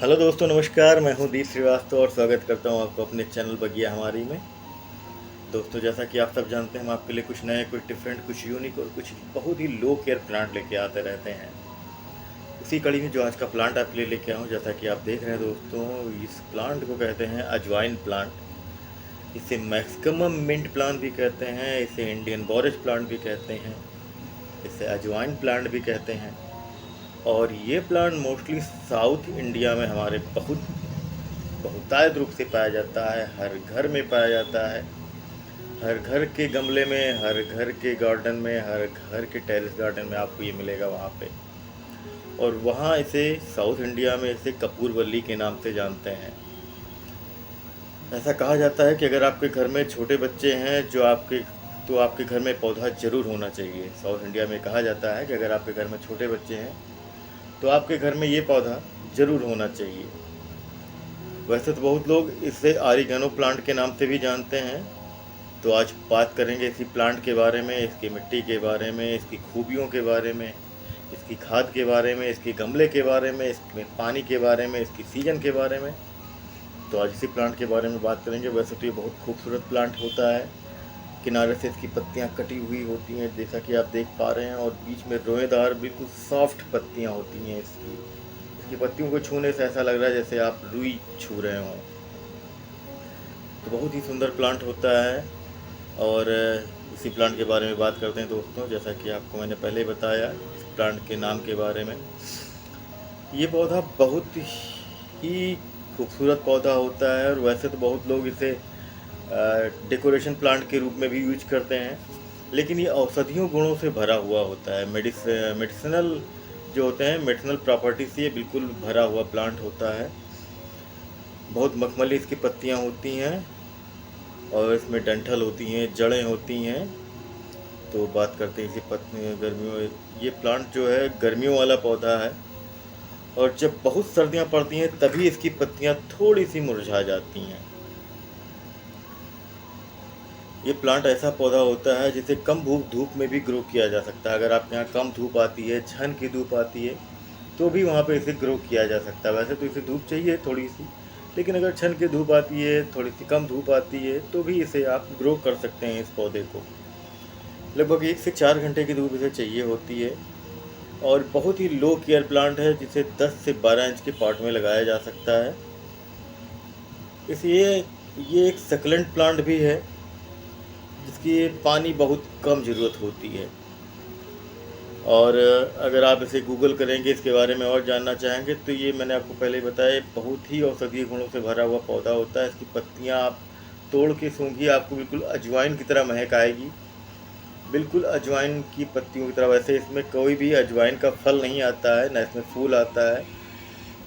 Hello दोस्तों, नमस्कार। मैं हूं दीप श्रीवास्तव और स्वागत करता हूं आपको अपने चैनल बगिया हमारी में। दोस्तों, जैसा कि आप सब जानते हैं, हम आपके लिए कुछ नए, कुछ डिफरेंट, कुछ यूनिक और कुछ बहुत ही लो केयर प्लांट लेके आते रहते हैं। उसी कड़ी में जो आज का प्लांट आपके लिए लेके आऊँ, जैसा कि आप देख रहे हैं दोस्तों, इस प्लांट को कहते हैं अजवाइन प्लांट। इसे मैक्सिकम मिंट प्लांट भी कहते हैं, इसे इंडियन बोरेज प्लांट भी कहते हैं, इसे अजवाइन प्लांट भी कहते हैं। और ये प्लांट मोस्टली साउथ इंडिया में हमारे बहुतायत रूप से पाया जाता है। हर घर में पाया जाता है, हर घर के गमले में, हर घर के गार्डन में, हर घर के टेरेस गार्डन में आपको ये मिलेगा वहाँ पे। और वहाँ इसे साउथ इंडिया में इसे कपूरवल्ली के नाम से जानते हैं। ऐसा कहा जाता है कि अगर आपके घर में छोटे बच्चे हैं तो आपके घर में पौधा ज़रूर होना चाहिए। साउथ इंडिया में कहा जाता है कि अगर आपके घर में छोटे बच्चे हैं तो आपके घर में ये पौधा ज़रूर होना चाहिए। वैसे तो बहुत लोग इसे ऑरिगेनो प्लांट के नाम से भी जानते हैं। तो आज बात करेंगे इसी प्लांट के बारे में, इसकी मिट्टी के बारे में, इसकी खूबियों के बारे में, इसकी खाद के बारे में, इसके गमले के बारे में, इसमें पानी के बारे में, इसकी सीजन के बारे में। तो आज इसी प्लांट के बारे में बात करेंगे। वैसे तो ये बहुत खूबसूरत प्लांट होता है। किनारे से इसकी पत्तियां कटी हुई होती हैं, जैसा कि आप देख पा रहे हैं, और बीच में रोएदार बिल्कुल सॉफ्ट पत्तियां होती हैं इसकी। इसकी पत्तियों को छूने से ऐसा लग रहा है जैसे आप रुई छू रहे हों। तो बहुत ही सुंदर प्लांट होता है। और इसी प्लांट के बारे में बात करते हैं दोस्तों। जैसा कि आपको मैंने पहले बताया इस प्लांट के नाम के बारे में, ये पौधा बहुत ही खूबसूरत पौधा होता है। और वैसे तो बहुत लोग इसे डेकोरेशन प्लांट के रूप में भी यूज करते हैं, लेकिन ये औषधियों गुणों से भरा हुआ होता है। मेडिसिनल जो होते हैं, मेडिसिनल प्रॉपर्टी से ये बिल्कुल भरा हुआ प्लांट होता है। बहुत मखमली इसकी पत्तियाँ होती हैं और इसमें डंठल होती हैं, जड़ें होती हैं। तो बात करते हैं इसी पत्ती गर्मियों, ये प्लांट जो है गर्मियों वाला पौधा है। और जब बहुत सर्दियाँ पड़ती हैं तभी इसकी पत्तियाँ थोड़ी सी मुरझा जाती हैं। ये प्लांट ऐसा पौधा होता है जिसे कम धूप में भी ग्रो किया जा सकता है। अगर आपके यहाँ कम धूप आती है, झन की धूप आती है, तो भी वहाँ पे इसे ग्रो किया जा सकता है। वैसे तो इसे धूप चाहिए थोड़ी सी, लेकिन अगर छन की धूप आती है, थोड़ी सी कम धूप आती है, तो भी इसे आप ग्रो कर सकते हैं। इस पौधे को लगभग 1 से 4 घंटे की धूप इसे चाहिए होती है। और बहुत ही लो केयर प्लांट है, जिसे 10 से 12 इंच के पॉट में लगाया जा सकता है। इसलिए ये एक सक्लेंट प्लांट भी है, जिसकी पानी बहुत कम ज़रूरत होती है। और अगर आप इसे गूगल करेंगे, इसके बारे में और जानना चाहेंगे, तो ये मैंने आपको पहले ही बताया, बहुत ही औषधीय गुणों से भरा हुआ पौधा होता है। इसकी पत्तियाँ आप तोड़ के सूंघिए, आपको बिल्कुल अजवाइन की तरह महक आएगी, बिल्कुल अजवाइन की पत्तियों की तरह। वैसे इसमें कोई भी अजवाइन का फल नहीं आता है, ना इसमें फूल आता है,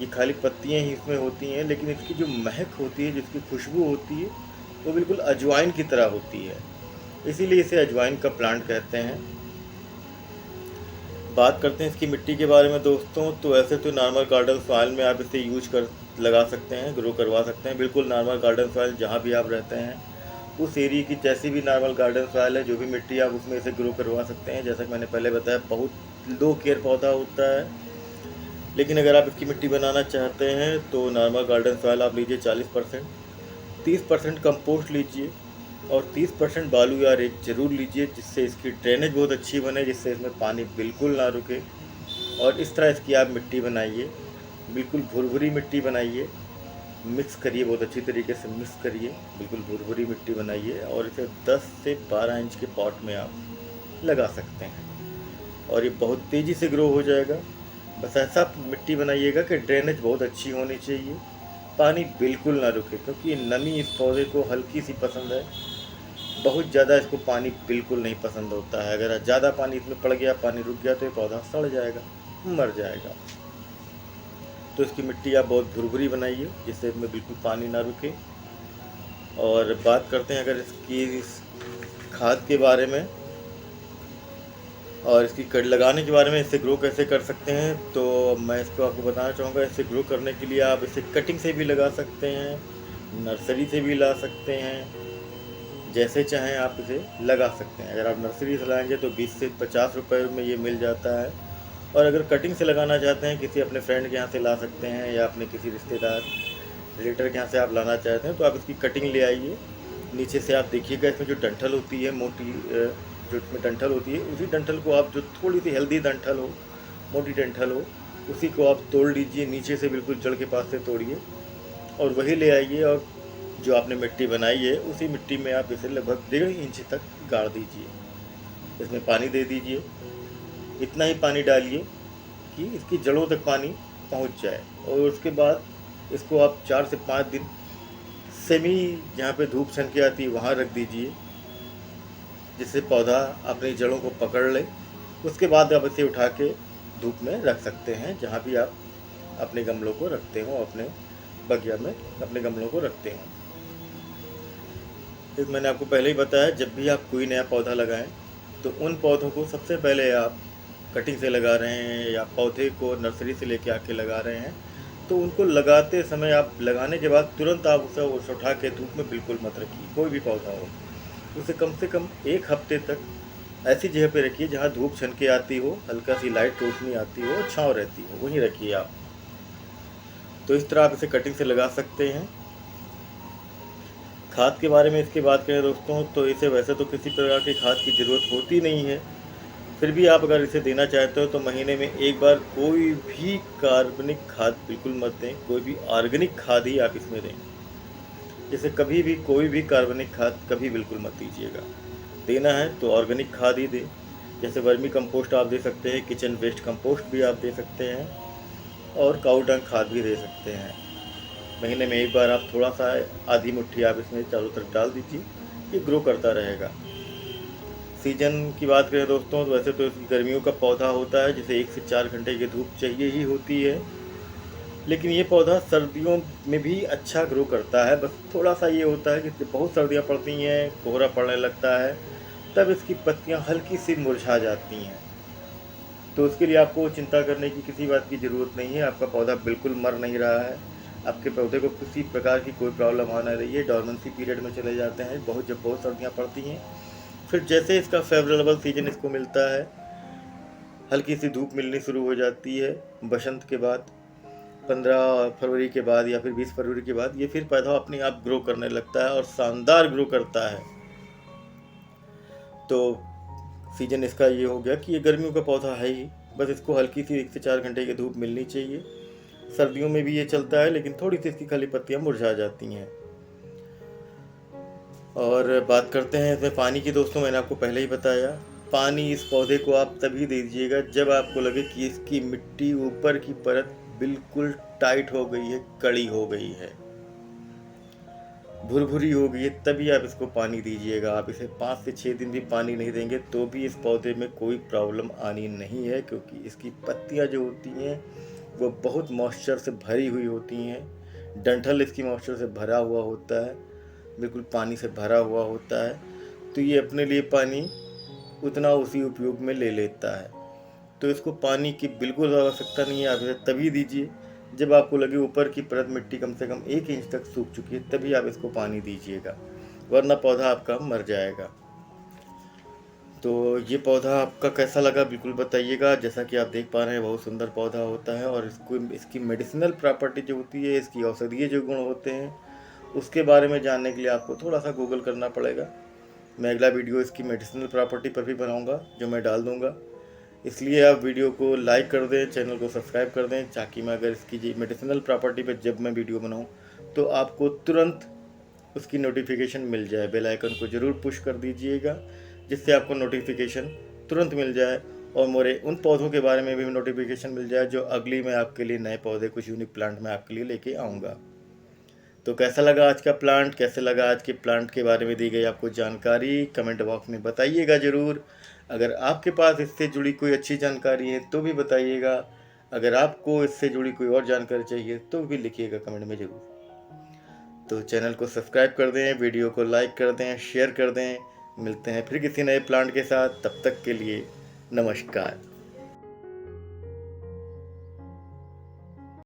ये खाली पत्तियाँ ही इसमें होती हैं। लेकिन इसकी जो महक होती है, जिसकी खुशबू होती है, वो बिल्कुल अजवाइन की तरह होती है। इसीलिए इसे अजवाइन का प्लांट कहते हैं। बात करते हैं इसकी मिट्टी के बारे में दोस्तों। तो ऐसे तो नॉर्मल गार्डन सॉइल में आप इसे यूज कर लगा सकते हैं, ग्रो करवा सकते हैं। बिल्कुल नॉर्मल गार्डन सॉइल जहाँ भी आप रहते हैं, उस एरिया की जैसी भी नॉर्मल गार्डन सॉइल है, जो भी मिट्टी आप उसमें इसे ग्रो करवा सकते हैं। जैसा कि मैंने पहले बताया, बहुत लो केयर पौधा होता है। लेकिन अगर आप इसकी मिट्टी बनाना चाहते हैं तो नॉर्मल गार्डन सॉइल आप लीजिए 40%, 30% कंपोस्ट लीजिए, और 30% बालू या रेत जरूर लीजिए, जिससे इसकी ड्रेनेज बहुत अच्छी बने, जिससे इसमें पानी बिल्कुल ना रुके। और इस तरह इसकी आप मिट्टी बनाइए, बिल्कुल भुरभुरी मिट्टी बनाइए, मिक्स करिए, बहुत अच्छी तरीके से मिक्स करिए, बिल्कुल भुरभुरी मिट्टी बनाइए, और इसे 10 से 12 इंच के पॉट में आप लगा सकते हैं। और ये बहुत तेज़ी से ग्रो हो जाएगा। बस ऐसा मिट्टी बनाइएगा कि ड्रेनेज बहुत अच्छी होनी चाहिए, पानी बिल्कुल ना रुके, क्योंकि नमी इस पौधे को हल्की सी पसंद है। बहुत ज़्यादा इसको पानी बिल्कुल नहीं पसंद होता है। अगर ज़्यादा पानी इसमें पड़ गया, पानी रुक गया, तो ये पौधा सड़ जाएगा, मर जाएगा। तो इसकी मिट्टी आप बहुत भुरभुरी बनाइए, जिससे इसमें बिल्कुल पानी ना रुके। और बात करते हैं अगर इसकी खाद के बारे में और इसकी कट लगाने के बारे में, इससे ग्रो कैसे कर सकते हैं, तो मैं इसको आपको बताना चाहूँगा। इससे ग्रो करने के लिए आप इसे कटिंग से भी लगा सकते हैं, नर्सरी से भी ला सकते हैं, जैसे चाहें आप इसे लगा सकते हैं। अगर आप नर्सरी से लाएंगे तो 20 से 50 रुपए में ये मिल जाता है। और अगर कटिंग से लगाना चाहते हैं, किसी अपने फ्रेंड के यहाँ से ला सकते हैं या अपने किसी रिश्तेदार रिलेटर के यहाँ से आप लाना चाहते हैं तो आप इसकी कटिंग ले आइए। नीचे से आप देखिएगा इसमें जो डंठल होती है मोटी, जो इसमें डंठल होती है, उसी डंठल को आप, जो थोड़ी सी हेल्दी डंठल हो, मोटी डंठल हो, उसी को आप तोड़ लीजिए। नीचे से बिल्कुल जड़ के पास से तोड़िए और वही ले आइए और जो आपने मिट्टी बनाई है उसी मिट्टी में आप इसे लगभग 1.5 इंच तक गाड़ दीजिए। इसमें पानी दे दीजिए, इतना ही पानी डालिए कि इसकी जड़ों तक पानी पहुंच जाए। और उसके बाद इसको आप 4 से 5 दिन सेमी, जहाँ पे धूप छन के आती है वहाँ रख दीजिए, जिससे पौधा अपनी जड़ों को पकड़ ले। उसके बाद आप इसे उठा के धूप में रख सकते हैं, जहाँ भी आप अपने गमलों को रखते हो, अपने बगिया में अपने गमलों को रखते हो। एक मैंने आपको पहले ही बताया, जब भी आप कोई नया पौधा लगाएं तो उन पौधों को सबसे पहले आप कटिंग से लगा रहे हैं या पौधे को नर्सरी से लेके आके लगा रहे हैं, तो उनको लगाते समय आप लगाने के बाद तुरंत आप उसे उठा के धूप में बिल्कुल मत रखिए। कोई भी पौधा हो उसे कम से कम 1 हफ्ते तक ऐसी जगह पे रखिए जहाँ धूप छन के आती हो, हल्का सी लाइट रोशनी आती हो, छाँव रहती हो, वहीं रखिए आप। तो इस तरह आप इसे कटिंग से लगा सकते हैं। खाद के बारे में इसकी बात करें दोस्तों, तो इसे वैसे तो किसी प्रकार की खाद की ज़रूरत होती नहीं है, फिर भी आप अगर इसे देना चाहते हो तो महीने में 1 बार कोई भी कार्बनिक खाद बिल्कुल मत दें, कोई भी ऑर्गेनिक खाद ही आप इसमें दें। जैसे कभी भी कोई भी कार्बनिक खाद कभी बिल्कुल मत दीजिएगा। देना है तो ऑर्गेनिक खाद ही दें। जैसे वर्मी कंपोस्ट आप दे सकते हैं, किचन वेस्ट कंपोस्ट भी आप दे सकते हैं और काऊ डंग खाद भी दे सकते हैं। महीने में 1 बार आप थोड़ा सा आधी मुट्ठी आप इसमें चारों तरफ डाल दीजिए, ये ग्रो करता रहेगा। सीजन की बात करें दोस्तों, तो वैसे तो गर्मियों का पौधा होता है जिसे 1 से 4 घंटे की धूप चाहिए ही होती है, लेकिन ये पौधा सर्दियों में भी अच्छा ग्रो करता है। बस थोड़ा सा ये होता है कि बहुत सर्दियाँ पड़ती हैं, कोहरा पड़ने लगता है, तब इसकी पत्तियाँ हल्की सी मुरझा जाती हैं। तो उसके लिए आपको चिंता करने की किसी बात की ज़रूरत नहीं है। आपका पौधा बिल्कुल मर नहीं रहा है, आपके पौधे को किसी प्रकार की कोई प्रॉब्लम आ नहीं रही है। डॉर्मेंसी पीरियड में चले जाते हैं जब बहुत सर्दियाँ पड़ती हैं, फिर जैसे इसका फेवरेबल सीजन इसको मिलता है, हल्की सी धूप मिलनी शुरू हो जाती है बसंत के बाद, 15 फरवरी के बाद या फिर 20 फरवरी के बाद ये फिर पौधा अपने आप ग्रो करने लगता है और शानदार ग्रो करता है। तो सीजन इसका ये हो गया कि ये गर्मियों का पौधा है ही, बस इसको हल्की सी 1 से 4 घंटे की धूप मिलनी चाहिए। सर्दियों में भी ये चलता है, लेकिन थोड़ी सी इसकी खाली पत्तियाँ मुरझा जाती हैं। और बात करते हैं इसमें पानी की दोस्तों, मैंने आपको पहले ही बताया, पानी इस पौधे को आप तभी दे दीजिएगा जब आपको लगे कि इसकी मिट्टी ऊपर की परत बिल्कुल टाइट हो गई है, कड़ी हो गई है, भुरभुरी हो गई है, तभी आप इसको पानी दीजिएगा। आप इसे 5 से 6 दिन भी पानी नहीं देंगे तो भी इस पौधे में कोई प्रॉब्लम आनी नहीं है, क्योंकि इसकी पत्तियां जो होती हैं वो बहुत मॉइस्चर से भरी हुई होती हैं। डंठल इसकी मॉइस्चर से भरा हुआ होता है, बिल्कुल पानी से भरा हुआ होता है, तो ये अपने लिए पानी उतना उसी उपयोग में ले लेता है। तो इसको पानी की बिल्कुल आवश्यकता नहीं है। आप इसे तभी दीजिए जब आपको लगे ऊपर की परत मिट्टी कम से कम 1 इंच तक सूख चुकी है, तभी आप इसको पानी दीजिएगा, वरना पौधा आपका मर जाएगा। तो ये पौधा आपका कैसा लगा बिल्कुल बताइएगा। जैसा कि आप देख पा रहे हैं बहुत सुंदर पौधा होता है, और इसकी मेडिसिनल प्रॉपर्टी जो होती है, इसकी औषधीय जो गुण होते हैं, उसके बारे में जानने के लिए आपको थोड़ा सा गूगल करना पड़ेगा। मैं अगला वीडियो इसकी मेडिसिनल प्रॉपर्टी पर भी बनाऊंगा, जो मैं डाल दूंगा। इसलिए आप वीडियो को लाइक कर दें, चैनल को सब्सक्राइब कर दें, ताकि मैं अगर इसकी मेडिसिनल प्रॉपर्टी पर जब मैं वीडियो बनाऊं तो आपको तुरंत उसकी नोटिफिकेशन मिल जाए। बेल आइकन को ज़रूर पुश कर दीजिएगा, जिससे आपको नोटिफिकेशन तुरंत मिल जाए और मेरे उन पौधों के बारे में भी नोटिफिकेशन मिल जाए जो अगली मैं आपके लिए नए पौधे, कुछ यूनिक प्लांट में आपके लिए लेके आऊँगा। तो कैसा लगा आज का प्लांट, कैसे लगा आज के प्लांट के बारे में दी गई आपको जानकारी, कमेंट बॉक्स में बताइएगा ज़रूर। अगर आपके पास इससे जुड़ी कोई अच्छी जानकारी है तो भी बताइएगा। अगर आपको इससे जुड़ी कोई और जानकारी चाहिए तो भी लिखिएगा कमेंट में ज़रूर। तो चैनल को सब्सक्राइब कर दें, वीडियो को लाइक कर दें, शेयर कर दें। मिलते हैं फिर किसी नए प्लांट के साथ, तब तक के लिए नमस्कार।